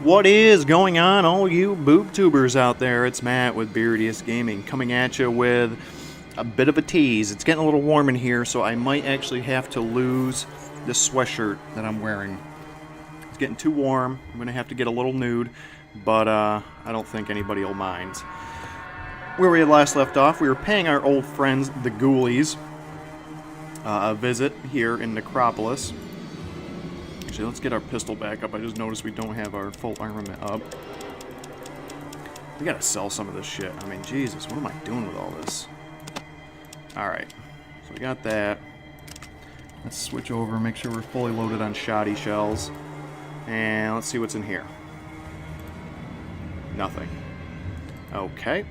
What is going on, all you boob tubers out there? It's Matt with Beardiest Gaming coming at you with a bit of a tease. It's getting a little warm in here, so I might actually have to lose this sweatshirt that I'm wearing. It's getting too warm. I'm going to have to get a little nude, but I don't think anybody will mind. Where we had last left off, we were paying our old friends, the Ghoulies, a visit here in Necropolis. Actually, let's get our pistol back up. I just noticed we don't have our full armament up. We gotta sell some of this shit. I mean, Jesus, what am I doing with all this? Alright, so we got that. Let's switch over and make sure we're fully loaded on shoddy shells. And let's see what's in here. Nothing. Okay.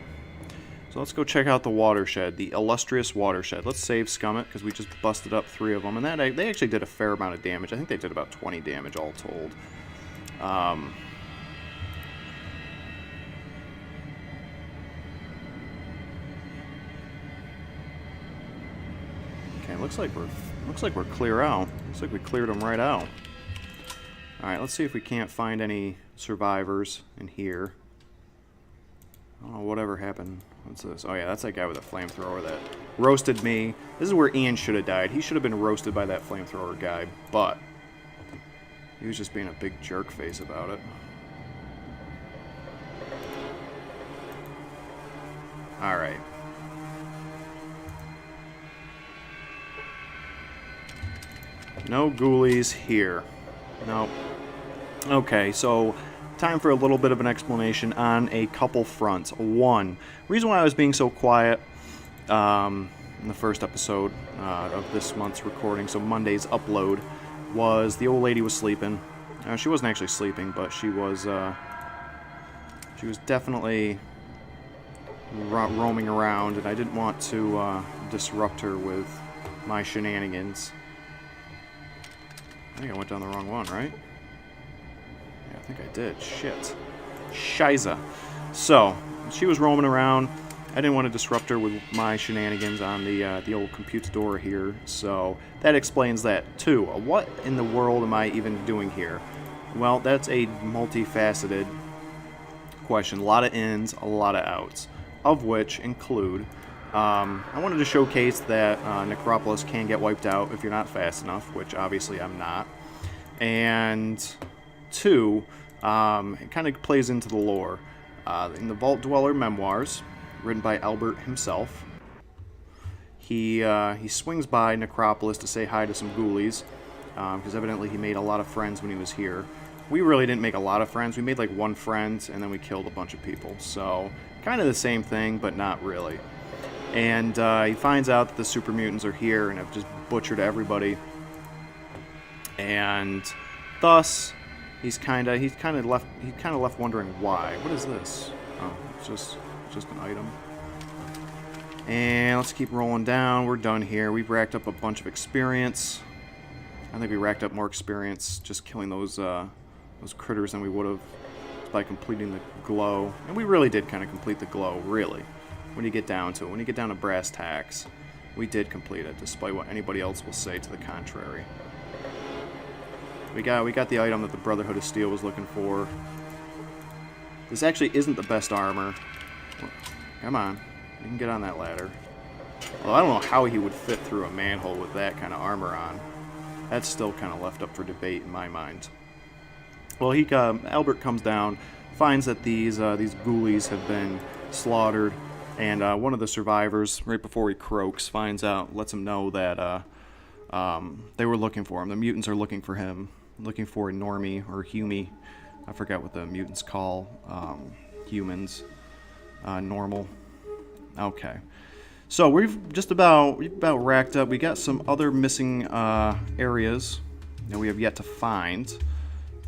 So let's go check out the watershed, the illustrious watershed. Let's save scum it, because we just busted up 3 of them. And they actually did a fair amount of damage. I think they did about 20 damage all told. Okay, looks like we're clear out. Looks like we cleared them right out. Alright, let's see if we can't find any survivors in here. Oh, whatever happened. What's this? Oh yeah, that's that guy with a flamethrower that roasted me. This is where Ian should have died. He should have been roasted by that flamethrower guy, but he was just being a big jerk face about it. Alright. No ghoulies here. Nope. Okay, so time for a little bit of an explanation on a couple fronts. One, reason why I was being so quiet in the first episode of this month's recording, so Monday's upload, was the old lady was sleeping. She wasn't actually sleeping, but she was definitely roaming around, and I didn't want to disrupt her with my shenanigans. I think I went down the wrong one, right? I think I did. Shit. Shiza. So, she was roaming around. I didn't want to disrupt her with my shenanigans on the old computador here, so that explains that too. What in the world am I even doing here? Well, that's a multifaceted question. A lot of ins, a lot of outs, of which include I wanted to showcase that Necropolis can get wiped out if you're not fast enough, which obviously I'm not. And 2, it kind of plays into the lore. In the Vault Dweller memoirs, written by Albert himself, he swings by Necropolis to say hi to some ghoulies, because evidently he made a lot of friends when he was here. We really didn't make a lot of friends. We made like 1 friend, and then we killed a bunch of people. So, kind of the same thing, but not really. And he finds out that the super mutants are here and have just butchered everybody. And thus, he's kind of left wondering why. What is this? Oh, it's just an item. And let's keep rolling down. We're done here. We've racked up a bunch of experience. I think we racked up more experience just killing those critters than we would have by completing the glow. And we really did kind of complete the glow, really. When you get down to it, when you get down to brass tacks, we did complete it, despite what anybody else will say to the contrary. We got the item that the Brotherhood of Steel was looking for. This actually isn't the best armor. Come on, you can get on that ladder. Well, I don't know how he would fit through a manhole with that kind of armor on. That's still kind of left up for debate in my mind. Well, Albert comes down, finds that these ghoulies have been slaughtered. And one of the survivors, right before he croaks, finds out, lets him know that they were looking for him. The mutants are looking for him, looking for a normie or humie. I forgot what the mutants call humans. Normal. Okay. So we've about racked up. We got some other missing areas that we have yet to find.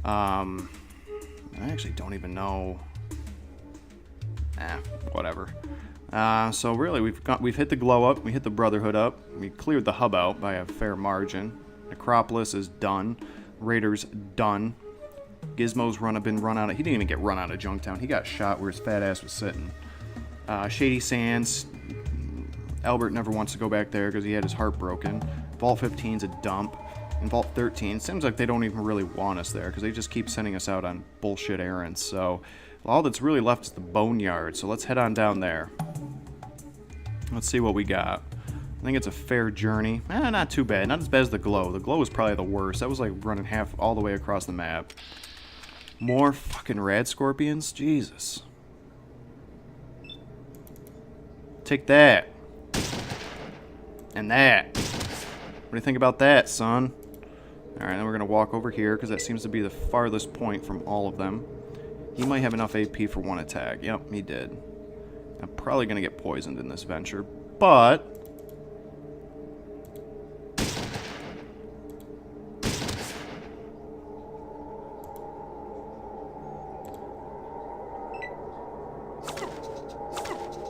I actually don't even know. Whatever. So really, we've hit the glow up, we hit the Brotherhood up, we cleared the hub out by a fair margin. Necropolis is done. Raiders done. Gizmo's been run out of. He didn't even get run out of Junktown. He got shot where his fat ass was sitting. Shady Sands. Albert never wants to go back there because he had his heart broken. Vault 15's a dump. in Vault 13. Seems like they don't even really want us there, because they just keep sending us out on bullshit errands. So all that's really left is the Boneyard, so let's head on down there. Let's see what we got. I think it's a fair journey. Not too bad. Not as bad as the Glow. The Glow was probably the worst. That was like running half all the way across the map. More fucking rad scorpions? Jesus. Take that. And that. What do you think about that, son? Alright, then we're going to walk over here, because that seems to be the farthest point from all of them. He might have enough AP for one attack. Yep, he did. I'm probably going to get poisoned in this venture, but...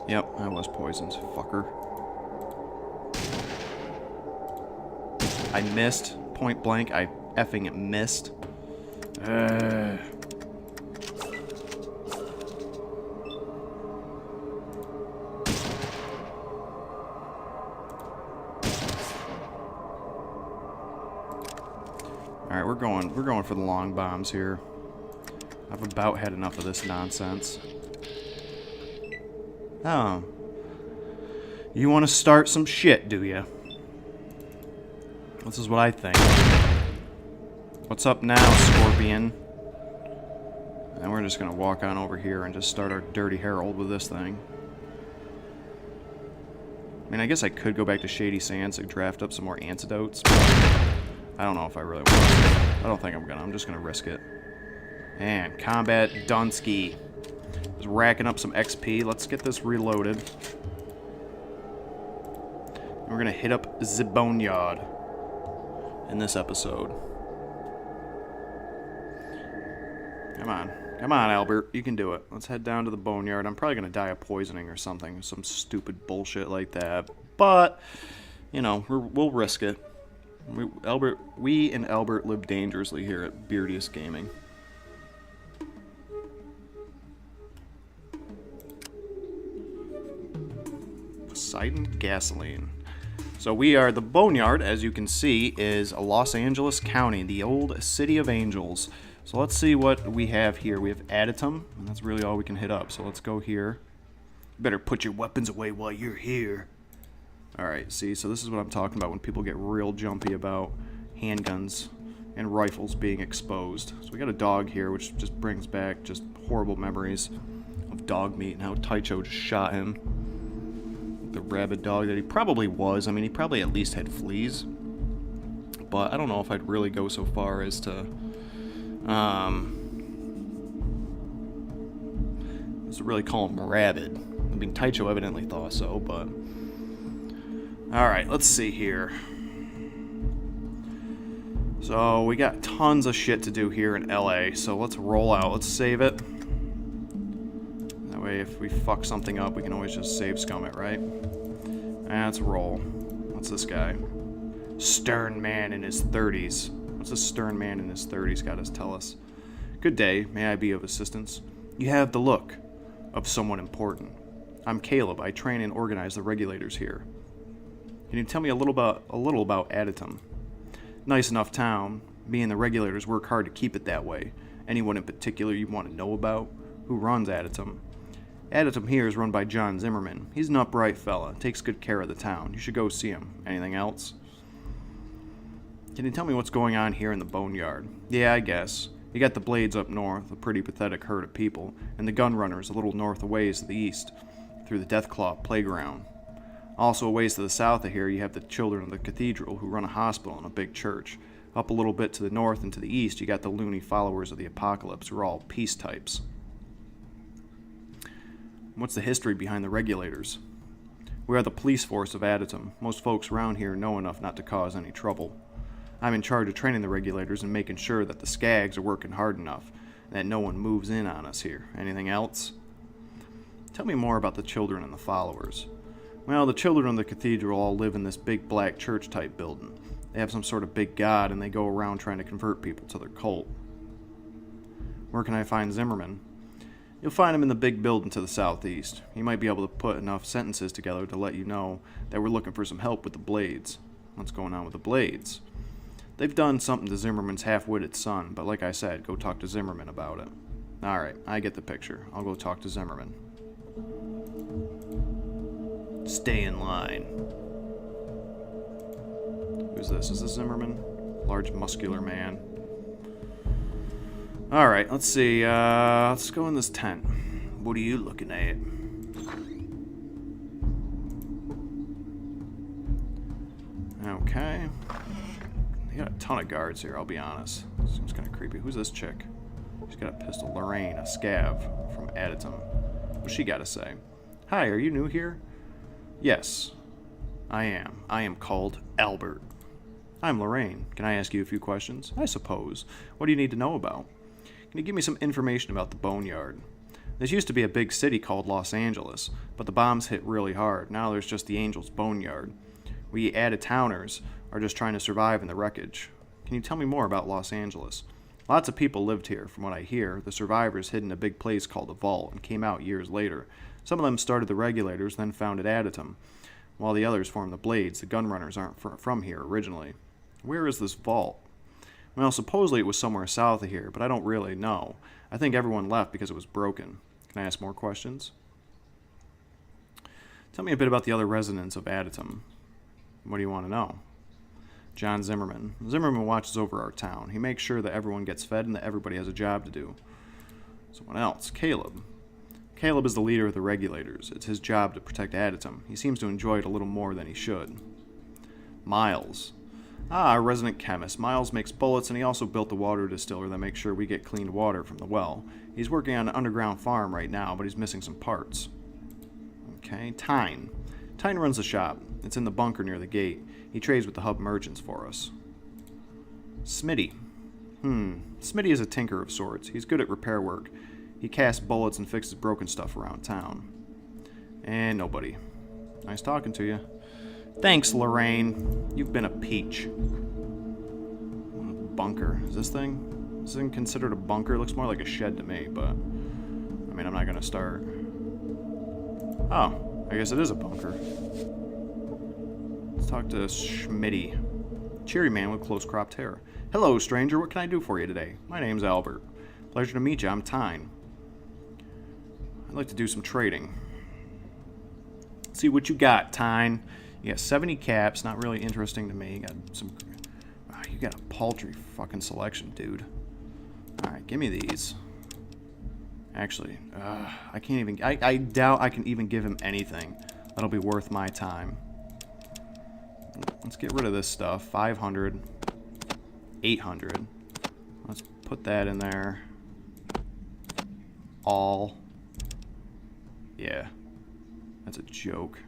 Yep, I was poisoned, fucker. I missed. Point blank, I effing missed. Alright, we're going for the long bombs here. I've about had enough of this nonsense. Oh. You want to start some shit, do you? This is what I think. What's up now, Scorpion? And we're just going to walk on over here and just start our dirty herald with this thing. I mean, I guess I could go back to Shady Sands and draft up some more antidotes, but I don't know if I really want to. I don't think I'm going to. I'm just going to risk it. And Combat Dunsky. Just racking up some XP. Let's get this reloaded. And we're going to hit up the Boneyard in this episode. Come on. Come on, Albert. You can do it. Let's head down to the Boneyard. I'm probably going to die of poisoning or something. Some stupid bullshit like that. But, you know, we'll risk it. We and Albert live dangerously here at Beardiest Gaming. Poseidon Gasoline. So we are, the Boneyard, as you can see, is Los Angeles County, the old City of Angels. So let's see what we have here. We have Adytummy, and that's really all we can hit up. So let's go here. Better put your weapons away while you're here. Alright, see, so this is what I'm talking about when people get real jumpy about handguns and rifles being exposed. So we got a dog here, which just brings back just horrible memories of dog meat and how Taicho just shot him. The rabid dog that he probably was. I mean, he probably at least had fleas. But I don't know if I'd really go so far as to... really call him rabid. I mean, Taicho evidently thought so, but... Alright, let's see here. So, we got tons of shit to do here in LA, so let's roll out. Let's save it. That way, if we fuck something up, we can always just save scum it, right? And let's roll. What's this guy? Stern man in his 30s. What's this stern man in his 30s got to tell us? Good day, may I be of assistance? You have the look of someone important. I'm Caleb. I train and organize the regulators here. Can you tell me a little about Adytummy? Nice enough town. Me and the regulators work hard to keep it that way. Anyone in particular you want to know about? Who runs Adytummy? Adytummy here is run by John Zimmerman. He's an upright fella. Takes good care of the town. You should go see him. Anything else? Can you tell me what's going on here in the Boneyard? Yeah, I guess. You got the Blades up north, a pretty pathetic herd of people, and the Gun Runners a little north a ways to the east, through the Deathclaw playground. Also a ways to the south of here, you have the Children of the Cathedral, who run a hospital and a big church. Up a little bit to the north and to the east, you got the loony followers of the Apocalypse, who are all peace types. What's the history behind the regulators? We are the police force of Adytummy. Most folks around here know enough not to cause any trouble. I'm in charge of training the regulators and making sure that the skags are working hard enough, and that no one moves in on us here. Anything else? Tell me more about the children and the followers. Well, the children of the cathedral all live in this big black church-type building. They have some sort of big god, and they go around trying to convert people to their cult. Where can I find Zimmerman? You'll find him in the big building to the southeast. He might be able to put enough sentences together to let you know that we're looking for some help with the Blades. What's going on with the Blades? They've done something to Zimmerman's half-witted son, but like I said, go talk to Zimmerman about it. Alright, I get the picture. I'll go talk to Zimmerman. Stay in line. Who's this? Is this Zimmerman? Large, muscular man. Alright, let's see. Let's go in this tent. What are you looking at? Okay. They got a ton of guards here, I'll be honest. Seems kind of creepy. Who's this chick? She's got a pistol. Lorraine, a scav from Adytummy. What's she got to say? Hi, are you new here? Yes, I am. I am called Albert. I'm Lorraine. Can I ask you a few questions? I suppose. What do you need to know about? Can you give me some information about the Boneyard? This used to be a big city called Los Angeles, but the bombs hit really hard. Now there's just the Angels Boneyard. We Adytowners are just trying to survive in the wreckage. Can you tell me more about Los Angeles? Lots of people lived here. From what I hear, the survivors hid in a big place called the Vault and came out years later. Some of them started the Regulators, then founded Adytummy, while the others formed the Blades. The Gunrunners aren't from here originally. Where is this Vault? Well, supposedly it was somewhere south of here, but I don't really know. I think everyone left because it was broken. Can I ask more questions? Tell me a bit about the other residents of Adytummy. What do you want to know? John Zimmerman. Zimmerman watches over our town. He makes sure that everyone gets fed and that everybody has a job to do. Someone else. Caleb. Caleb is the leader of the Regulators. It's his job to protect Adytummy. He seems to enjoy it a little more than he should. Miles. Our resident chemist. Miles makes bullets, and he also built the water distiller that makes sure we get clean water from the well. He's working on an underground farm right now, but he's missing some parts. Okay, Tyne. Tyne runs the shop. It's in the bunker near the gate. He trades with the hub merchants for us. Smitty. Smitty is a tinker of sorts. He's good at repair work. He casts bullets and fixes broken stuff around town. And nobody. Nice talking to you. Thanks, Lorraine. You've been a peach. Bunker. Is this thing? Is this thing considered a bunker? It looks more like a shed to me, but... I mean, I'm not gonna start. Oh, I guess it is a bunker. Let's talk to Schmitty. Cheery man with close-cropped hair. Hello, stranger. What can I do for you today? My name's Albert. Pleasure to meet you. I'm Tyne. I'd like to do some trading. See what you got, Tyne. You got 70 caps. Not really interesting to me. You got some... Oh, you got a paltry fucking selection, dude. Alright, give me these. Actually, I can't even... I doubt I can even give him anything that'll be worth my time. Let's get rid of this stuff. 500. 800. Let's put that in there. All. Yeah. That's a joke.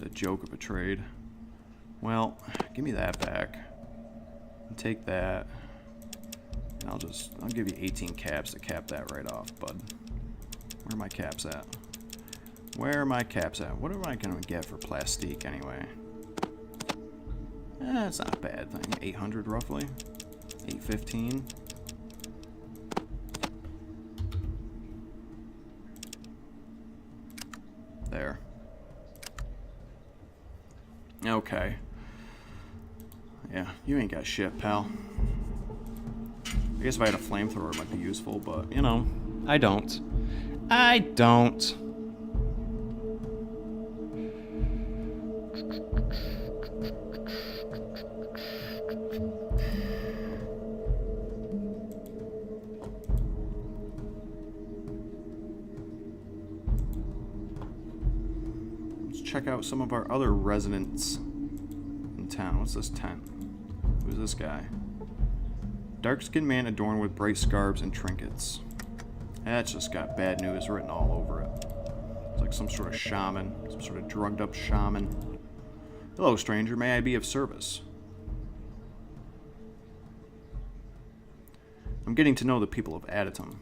A joke of a trade. Well, give me that back. Take that. And I'll give you 18 caps to cap that right off, bud. Where are my caps at? Where are my caps at? What am I gonna get for plastique anyway? It's not a bad thing. 800 roughly. 815. There. Okay. Yeah, you ain't got shit, pal. I guess if I had a flamethrower, it might be useful, but, you know, I don't. I don't. Let's check out some of our other residents in town. What's this tent? Who's this guy? Dark-skinned man adorned with bright scarves and trinkets. That's just got bad news written all over it. It's like some sort of shaman, some sort of drugged-up shaman. Hello, stranger. May I be of service? I'm getting to know the people of Adytummy.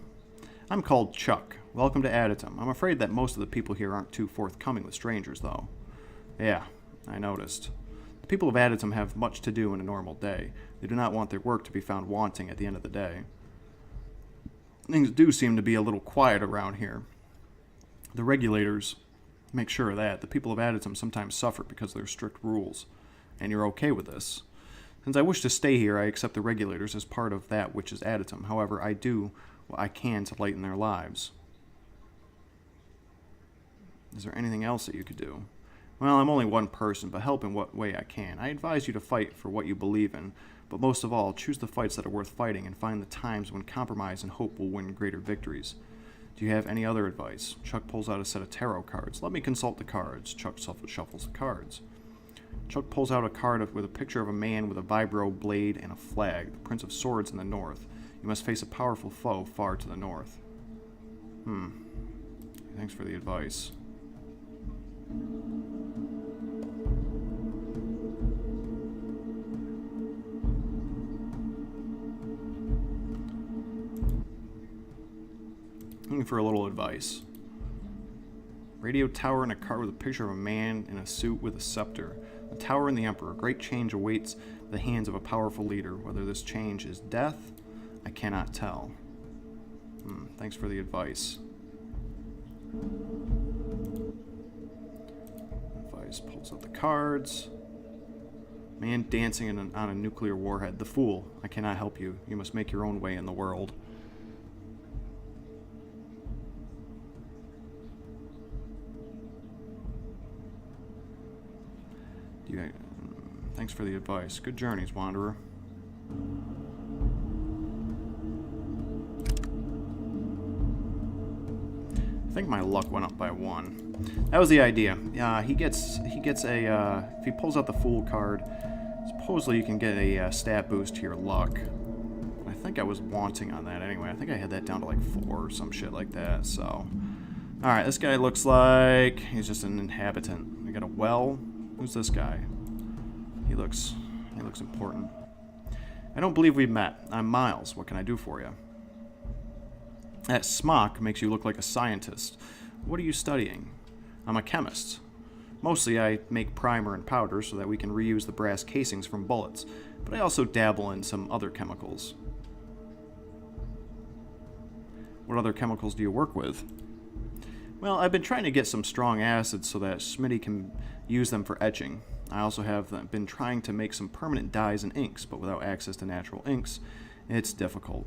I'm called Chuck. Welcome to Adytummy. I'm afraid that most of the people here aren't too forthcoming with strangers, though. Yeah, I noticed. The people of Adytummy have much to do in a normal day. They do not want their work to be found wanting at the end of the day. Things do seem to be a little quiet around here. The Regulators make sure of that. The people of Adytummy sometimes suffer because of their strict rules. And you're okay with this. Since I wish to stay here, I accept the regulators as part of that which is Adytum. However, I do what I can to lighten their lives. Is there anything else that you could do? Well, I'm only one person, but help in what way I can. I advise you to fight for what you believe in, but most of all, choose the fights that are worth fighting and find the times when compromise and hope will win greater victories. Do you have any other advice? Chuck pulls out a set of tarot cards. Let me consult the cards. Chuck shuffles the cards. Chuck pulls out a card with a picture of a man with a vibro blade and a flag, the Prince of Swords in the north. You must face a powerful foe far to the north. Thanks for the advice. Looking for a little advice. Radio tower and a card with a picture of a man in a suit with a scepter. The tower and the emperor. Great change awaits the hands of a powerful leader. Whether this change is death, I cannot tell. Thanks for the advice. Advice pulls out the cards. Man dancing on a nuclear warhead. The fool. I cannot help you. You must make your own way in the world. Thanks for the advice. Good journeys, Wanderer. I think my luck went up by 1. That was the idea. He gets a if he pulls out the Fool card, supposedly you can get a stat boost to your luck. I think I was wanting on that anyway. I think I had that down to like 4 or some shit like that. So, all right, this guy looks like he's just an inhabitant. We got a well. Who's this guy? He looks important. I don't believe we've met. I'm Miles. What can I do for you? That smock makes you look like a scientist. What are you studying? I'm a chemist. Mostly I make primer and powder so that we can reuse the brass casings from bullets, but I also dabble in some other chemicals. What other chemicals do you work with? Well, I've been trying to get some strong acids so that Smitty can use them for etching. I also have been trying to make some permanent dyes and inks, but without access to natural inks, it's difficult.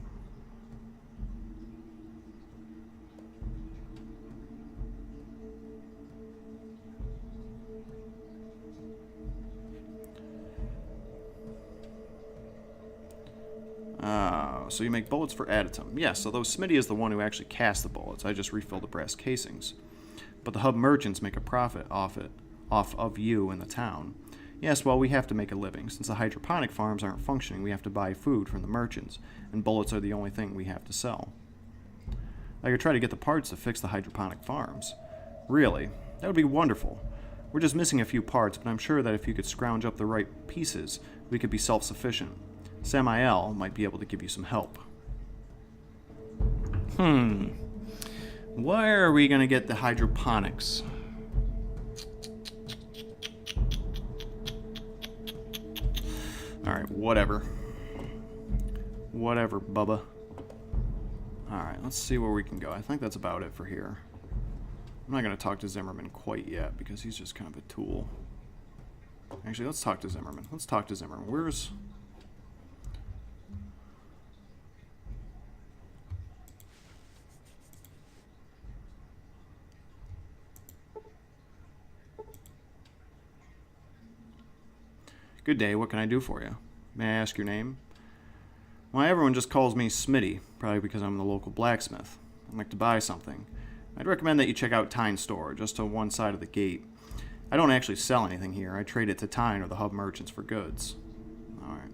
So you make bullets for Adytum. Yes, although Smitty is the one who actually casts the bullets. I just refill the brass casings. But the hub merchants make a profit off of you in the town. Yes, well, we have to make a living. Since the hydroponic farms aren't functioning, we have to buy food from the merchants, and bullets are the only thing we have to sell. I could try to get the parts to fix the hydroponic farms. Really? That would be wonderful. We're just missing a few parts, but I'm sure that if you could scrounge up the right pieces, we could be self-sufficient. Samael might be able to give you some help. Where are we going to get the hydroponics? Alright, whatever. Whatever, Bubba. Alright, let's see where we can go. I think that's about it for here. I'm not going to talk to Zimmerman quite yet, because he's just kind of a tool. Actually, let's talk to Zimmerman. Where's... Good day, what can I do for you? May I ask your name? Why, everyone just calls me Smitty, probably because I'm the local blacksmith. I'd like to buy something. I'd recommend that you check out Tyne's store, just to one side of the gate. I don't actually sell anything here. I trade it to Tyne or the hub merchants for goods. Alright.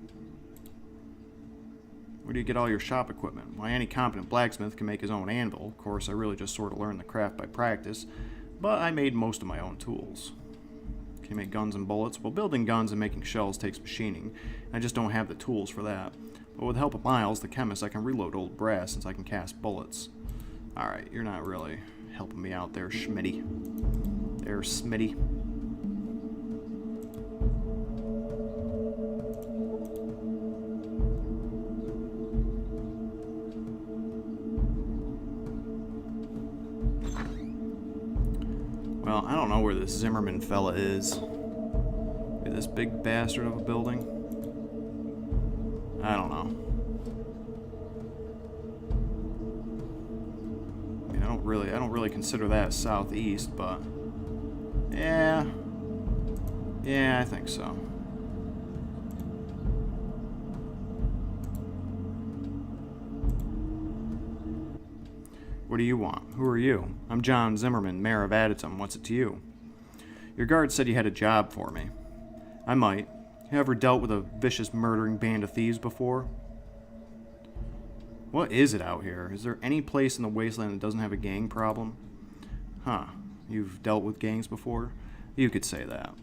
Where do you get all your shop equipment? Why, any competent blacksmith can make his own anvil. Of course, I really just sort of learned the craft by practice, but I made most of my own tools. Can you make guns and bullets? Well, building guns and making shells takes machining. I just don't have the tools for that. But with the help of Miles, the chemist, I can reload old brass since I can cast bullets. Alright, you're not really helping me out there, Schmitty. There, Smitty. Well, I don't know where this Zimmerman fella is. Look at this big bastard of a building. I don't know. I mean, I don't really consider that southeast, but yeah. Yeah, I think so. What do you want? Who are you? I'm John Zimmerman, Mayor of Adytummy. What's it to you? Your guard said you had a job for me. I might. You ever dealt with a vicious murdering band of thieves before? What is it out here? Is there any place in the wasteland that doesn't have a gang problem? Huh. You've dealt with gangs before? You could say that.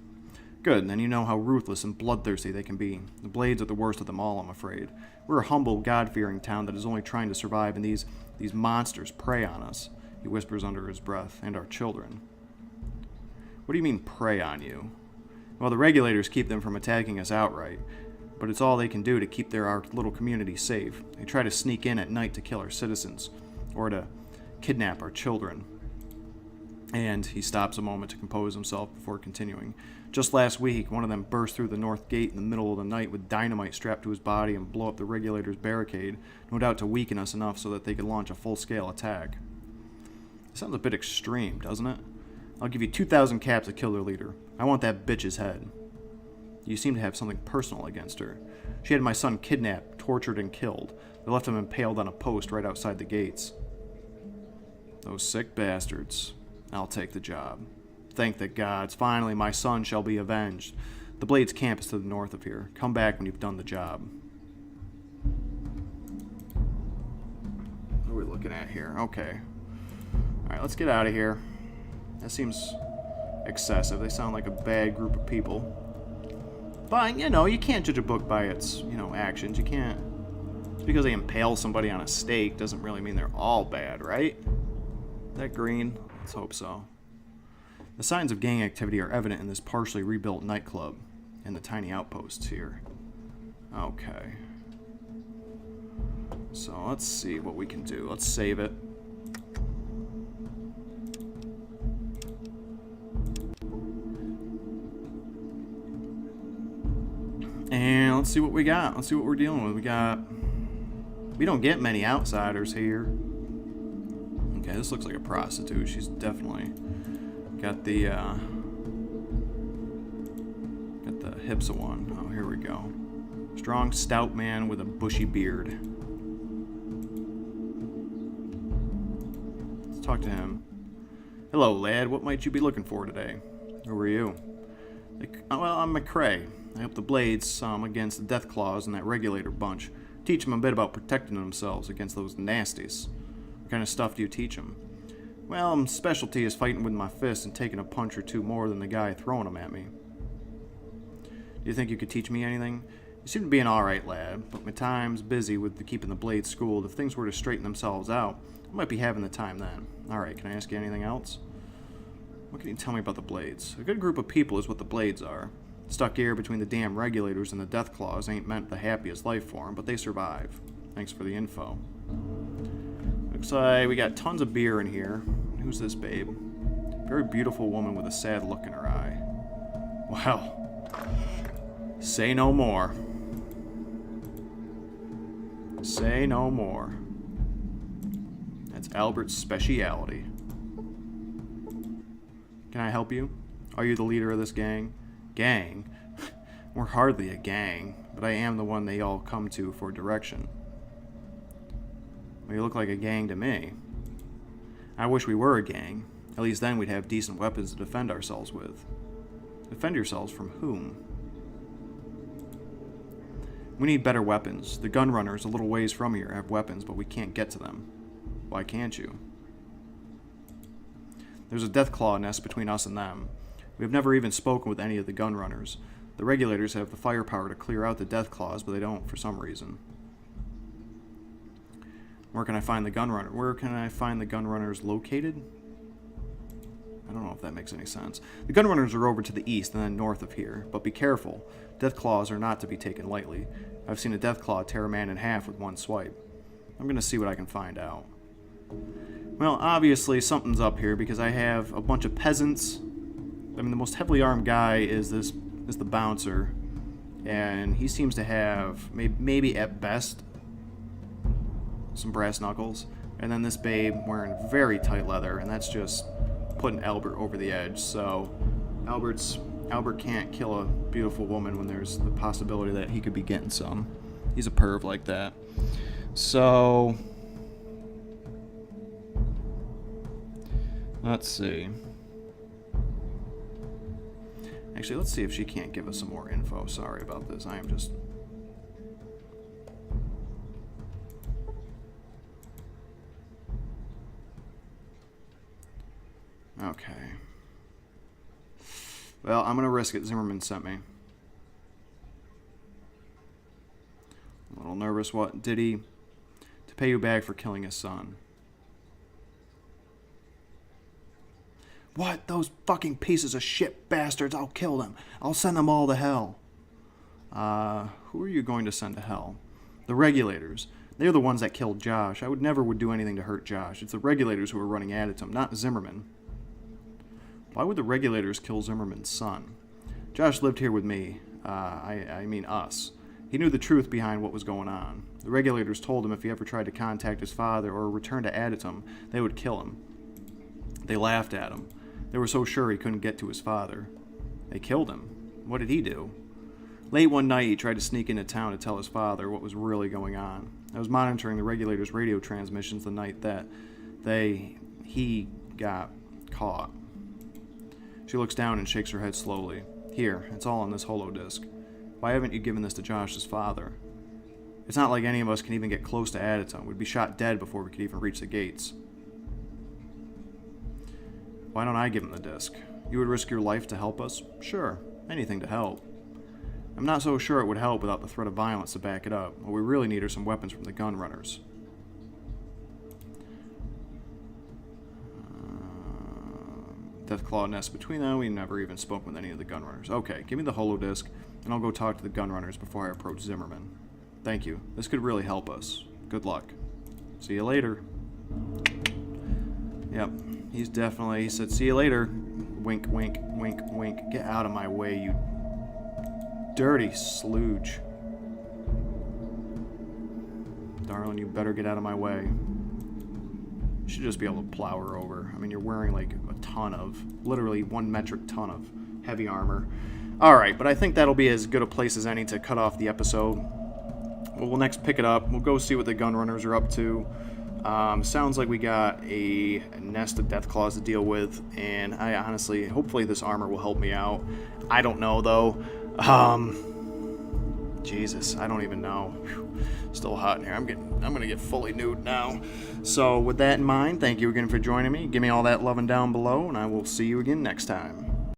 Good, then you know how ruthless and bloodthirsty they can be. The Blades are the worst of them all, I'm afraid. We're a humble, God-fearing town that is only trying to survive, and these monsters prey on us, he whispers under his breath, and our children. What do you mean, prey on you? Well, the regulators keep them from attacking us outright, but it's all they can do to keep our little community safe. They try to sneak in at night to kill our citizens, or to kidnap our children. And he stops a moment to compose himself before continuing. Just last week, one of them burst through the north gate in the middle of the night with dynamite strapped to his body and blow up the regulators' barricade, no doubt to weaken us enough so that they could launch a full-scale attack. It sounds a bit extreme, doesn't it? I'll give you 2,000 caps to kill their leader. I want that bitch's head. You seem to have something personal against her. She had my son kidnapped, tortured, and killed. They left him impaled on a post right outside the gates. Those sick bastards. I'll take the job. Thank the gods. Finally, my son shall be avenged. The Blades camp is to the north of here. Come back when you've done the job. What are we looking at here? Okay. Alright, let's get out of here. That seems excessive. They sound like a bad group of people. But, you know, you can't judge a book by its, actions. You can't... Just because they impale somebody on a stake doesn't really mean they're all bad, right? Is that green? Let's hope so. The signs of gang activity are evident in this partially rebuilt nightclub and the tiny outposts here. Okay. So let's see what we can do. Let's save it. And let's see what we got. Let's see what we're dealing with. We don't get many outsiders here. Okay, this looks like a prostitute. She's definitely got the hips of one. Oh, here we go. Strong, stout man with a bushy beard. Let's talk to him. Hello, lad. What might you be looking for today? Who are you? Well, I'm McCrae. I help the Blades some against the Death Claws and that regulator bunch. Teach them a bit about protecting themselves against those nasties. What kind of stuff do you teach them? Well, my specialty is fighting with my fists and taking a punch or two more than the guy throwing them at me. Do you think you could teach me anything? You seem to be an alright lad, but my time's busy with keeping the Blades schooled. If things were to straighten themselves out, I might be having the time then. Alright, can I ask you anything else? What can you tell me about the Blades? A good group of people is what the Blades are. Stuck here between the damn regulators and the Death Claws ain't meant the happiest life for them, but they survive. Thanks for the info. Looks like we got tons of beer in here. Who's this babe? Very beautiful woman with a sad look in her eye. Wow. Say no more. Say no more. That's Albert's speciality. Can I help you? Are you the leader of this gang? Gang? We're hardly a gang, but I am the one they all come to for direction. Well, you look like a gang to me. I wish we were a gang. At least then we'd have decent weapons to defend ourselves with. Defend yourselves from whom? We need better weapons. The gun runners a little ways from here have weapons, but we can't get to them. Why can't you? There's a Deathclaw nest between us and them. We have never even spoken with any of the gun runners. The regulators have the firepower to clear out the Deathclaws, but they don't for some reason. Where can I find the gun runner? Where can I find the gun runners located? I don't know if that makes any sense. The gun runners are over to the east and then north of here, but be careful. Deathclaws are not to be taken lightly. I've seen a Deathclaw tear a man in half with one swipe. I'm going to see what I can find out. Well, obviously something's up here because I have a bunch of peasants. I mean, the most heavily armed guy is the bouncer, And he seems to have, maybe at best, some brass knuckles. And then this babe wearing very tight leather, and that's just putting Albert over the edge. So Albert can't kill a beautiful woman when there's the possibility that he could be getting some. He's a perv like that. So let's see. Actually, let's see if she can't give us some more info. Sorry about this. I am just... Okay. Well, I'm going to risk it. Zimmerman sent me. A little nervous. What did he... To pay you back for killing his son. What? Those fucking pieces of shit bastards. I'll kill them. I'll send them all to hell. Who are you going to send to hell? The regulators. They're the ones that killed Josh. I would never do anything to hurt Josh. It's the regulators who are running Adytummy, not Zimmerman. Why would the regulators kill Zimmerman's son? Josh lived here with me. I mean us. He knew the truth behind what was going on. The regulators told him if he ever tried to contact his father or return to Adytummy, they would kill him. They laughed at him. They were so sure he couldn't get to his father. They killed him. What did he do? Late one night, he tried to sneak into town to tell his father what was really going on. I was monitoring the regulators' radio transmissions the night that he got caught. She looks down and shakes her head slowly. Here, it's all on this holodisc. Why haven't you given this to Josh's father? It's not like any of us can even get close to Adytummy. We'd be shot dead before we could even reach the gates. Why don't I give him the disc? You would risk your life to help us? Sure, anything to help. I'm not so sure it would help without the threat of violence to back it up. What we really need are some weapons from the gun runners. Deathclaw nest between them. We never even spoke with any of the gun runners. Okay, give me the holodisc, and I'll go talk to the gun runners before I approach Zimmerman. Thank you. This could really help us. Good luck. See you later. Yep, he said, see you later. Wink, wink, wink, wink. Get out of my way, you dirty slooge. Darling, you better get out of my way. You should just be able to plow her over. I mean, you're wearing like a ton of, literally 1 metric ton of heavy armor. Alright, but I think that'll be as good a place as any to cut off the episode. We'll next pick it up. We'll go see what the gun runners are up to. Sounds like we got a nest of Deathclaws to deal with, and I honestly, hopefully this armor will help me out. I don't know, though. Jesus, I don't even know. Whew. Still hot in here. I'm gonna get fully nude now. So with that in mind, thank you again for joining me. Give me all that loving down below, and I will see you again next time.